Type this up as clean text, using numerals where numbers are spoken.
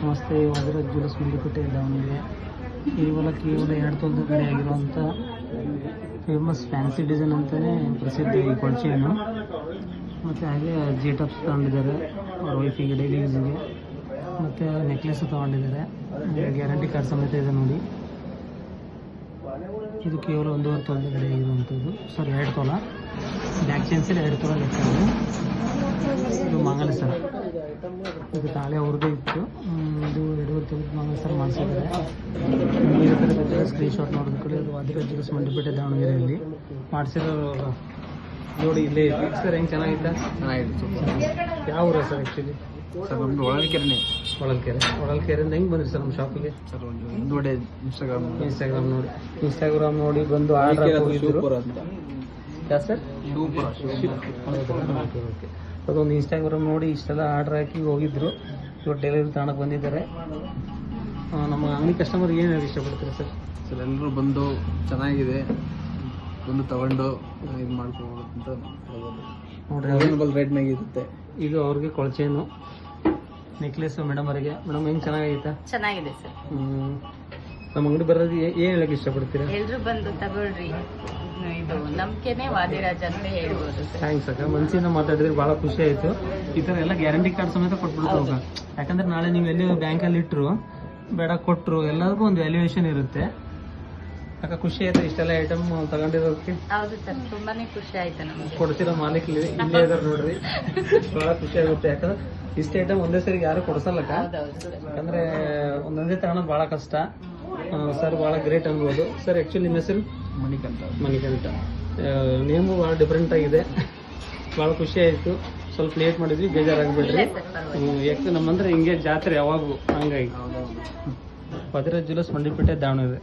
ನಮಸ್ತೆ, ವಾದಿರಾಜ್ ಜ್ಯುವೆಲ್ಲರ್ಸ್ ಮಂಡಿಪೇಟೆ ದಾವಣಗೆರೆ. ಕೇವಲ 2 ತೊಲದ ಕಡೆ ಆಗಿರುವಂಥ ಫೇಮಸ್ ಫ್ಯಾನ್ಸಿ ಡಿಸೈನ್ ಅಂತಲೇ ಪ್ರಸಿದ್ಧ ಈ ಕೊಳಚೆಯನ್ನು. ಮತ್ತು ಹಾಗೆ ಜೇಟಪ್ಸ್ ತಗೊಂಡಿದ್ದಾರೆ ಅವ್ರ ವೈಫಿಗೆ ಡೈಲಿ ಯೂಸಿಗೆ. ಮತ್ತು ನೆಕ್ಲೆಸ್ ತೊಗೊಂಡಿದ್ದಾರೆ, ಗ್ಯಾರಂಟಿ ಕಾರ್ಡ್ ಸಮೇತ ಇದೆ ನೋಡಿ. ಇದು ಕೇವಲ 1.5 ತೊಲದ ಕಡೆ ಆಗಿರುವಂಥದ್ದು. ಸರ್ 2 ತೊಲ ಬ್ಯಾಕ್ ಚೈನ್ಸಲ್ಲಿ 2 ತೊಲ ಲೆಕ್ಕ. ಇದು ಮಂಗಲ ಸರ, ಇದು ತಾಳೆ ಅವ್ರದ್ದು ಇತ್ತು. ಇದು 2.5 ತೊಲದ ಮಂಗಲ ಸರ ಮಾಡಿಸಿದ್ದಾರೆ. ಬೇರೆ ಕಡೆ ಬೇಕಾದ್ರೆ ಸ್ಕ್ರೀನ್ ಶಾಟ್ ನೋಡಿದ ಕಡೆ ಅದು ವಾದಿರಾಜ್ ಜ್ಯುವೆಲ್ಲರ್ಸ್ ಮಂಡಿಪೇಟೆ ದಾವಣಗೆರೆಯಲ್ಲಿ ಮಾಡಿಸಿರೋ ನೋಡಿ. ಇಲ್ಲೇ ಇದೆ ಸರ್. ಹೆಂಗೆ ಚೆನ್ನಾಗಿತ್ತ? ಚೆನ್ನಾಗಿತ್ತು. ಯಾವ ಊರ ಸರ್ ಆ್ಯಕ್ಚುಲಿ? ಸರ್ ನಮ್ಮದು ಹೊಳಲ್ಕೆರೆನೇ. ಹೊಳಲ್ಕೆರೆಯಿಂದ ಹೆಂಗೆ ಬಂದ್ರಿ ಸರ್ ನಮ್ಮ ಶಾಪಿಗೆ? ಸರ್ ಒಂದು ನೋಡಿ ಇನ್ಸ್ಟಾಗ್ರಾಮ್ ನೋಡಿ ಬಂದು ಆರ್ಡರ್ ಹೋಗಿದ್ರು. ಯಾ ಸರ್? ಓಕೆ. ಅದೊಂದು ಇನ್ಸ್ಟಾಗ್ರಾಮ್ ನೋಡಿ ಇಷ್ಟೆಲ್ಲ ಆರ್ಡರ್ ಹಾಕಿ ಹೋಗಿದ್ರು. ಇವಾಗ ಡೆಲಿವರಿ ತಗೊಳಕ್ಕೆ ಬಂದಿದ್ದಾರೆ. ನಮ್ಮ ಅಂಗಡಿ ಕಸ್ಟಮರ್ ಏನು ಹೇಳಿ ಇಷ್ಟಪಡ್ತೀರಿ ಸರ್? ಸರ್ ಎಲ್ಲರೂ ಬಂದು ಚೆನ್ನಾಗಿದೆ ಬಂದು ತಗೊಂಡು ಇದು ಮಾಡ್ಕೊಂಡು ಅಂತ ನೋಡ್ರಿ, ರೀಸನಬಲ್ ರೇಟ್ನಾಗ ಇರುತ್ತೆ. ಇದು ಅವ್ರಿಗೆ ಕೊಳಚೇನು ನೆಕ್ಲೆಸ್ ಮೇಡಮ್ ಅವರಿಗೆ. ಮೇಡಮ್ ಹೆಂಗೆ ಚೆನ್ನಾಗೈತಾ? ಚೆನ್ನಾಗಿದೆ ಸರ್. ನಮ್ಮ ಅಂಗಡಿ ಬರೋದು ಏನು ಹೇಳಕ್ಕೆ ಇಷ್ಟಪಡ್ತೀರಾ? ಎಲ್ರು ಬಂದು ತಗೊಳ್ರಿ, ಇದು ನಂಬಿಕೆನೇ ವಾದಿರಾಜ್ ಅಂತ ಹೇಳ್ಬೋದು ಸರ್. ಥ್ಯಾಂಕ್ಸ್ ಅಕ್ಕ, ಮನಸ್ಸಿಂದ ಮಾತಾಡಿದ್ರೆ ಭಾಳ ಖುಷಿ ಆಯಿತು. ಈ ಥರ ಎಲ್ಲ ಗ್ಯಾರಂಟಿ ಕಾರ್ಡ್ ಸಮೇತ ಕೊಟ್ಬಿಡ್ತಾವಾಗ. ಯಾಕಂದ್ರೆ ನಾಳೆ ನೀವು ಎಲ್ಲಿ ಬ್ಯಾಂಕಲ್ಲಿ ಇಟ್ಟರು ಬೇಡ ಕೊಟ್ಟರು ಎಲ್ಲದಕ್ಕೂ ಒಂದು ವ್ಯಾಲ್ಯೂಯೇಷನ್ ಇರುತ್ತೆ. ಅಕ್ಕ ಖುಷಿ ಆಯ್ತು ಇಷ್ಟೆಲ್ಲ ಐಟಮ್ ತಗೊಂಡಿರೋದಕ್ಕೆ? ಹೌದು ಸರ್, ತುಂಬಾನೇ ಖುಷಿ ಆಯ್ತು ನಮಗೆ. ಕೊಡ್ತಿರೋ ಮಾಲೀಕ ಇಲ್ಲೇ ಇದಾರೆ ನೋಡ್ರಿ, ಭಾಳ ಖುಷಿ ಆಗುತ್ತೆ. ಯಾಕಂದ್ರೆ ಇಷ್ಟು ಐಟಮ್ ಒಂದೇ ಸರಿ ಯಾರು ಕೊಡ್ಸಲ್ಲಕ್ಕ. ಯಾಕಂದ್ರೆ ಒಂದೊಂದೇ ತಗೊಳೋದು ಭಾಳ ಕಷ್ಟ. ಸರ್ ಭಾಳ ಗ್ರೇಟ್ ಅನ್ಬೋದು. ಸರ್ ಆ್ಯಕ್ಚುಲಿ ನಿಮ್ಮ ಹೆಸರು? ಮಣಿಕಂಠ. ನೇಮು ಭಾಳ ಡಿಫ್ರೆಂಟ್ ಆಗಿದೆ, ಭಾಳ ಖುಷಿ ಆಯಿತು. ಸ್ವಲ್ಪ ಲೇಟ್ ಮಾಡಿದ್ವಿ, ಬೇಜಾರಾಗ್ಬಿಡ್ರಿ. ಯಾಕೆ ನಮ್ಮಂದ್ರೆ ಹಿಂಗೆ ಜಾತ್ರೆ ಯಾವಾಗೂ ಹಂಗಾಗಿ. ವಾದಿರಾಜ್ ಜ್ಯುವೆಲ್ಲರ್ಸ್ ಮಂಡಿಪೇಟೆ ದಾವಣಗೆರೆ.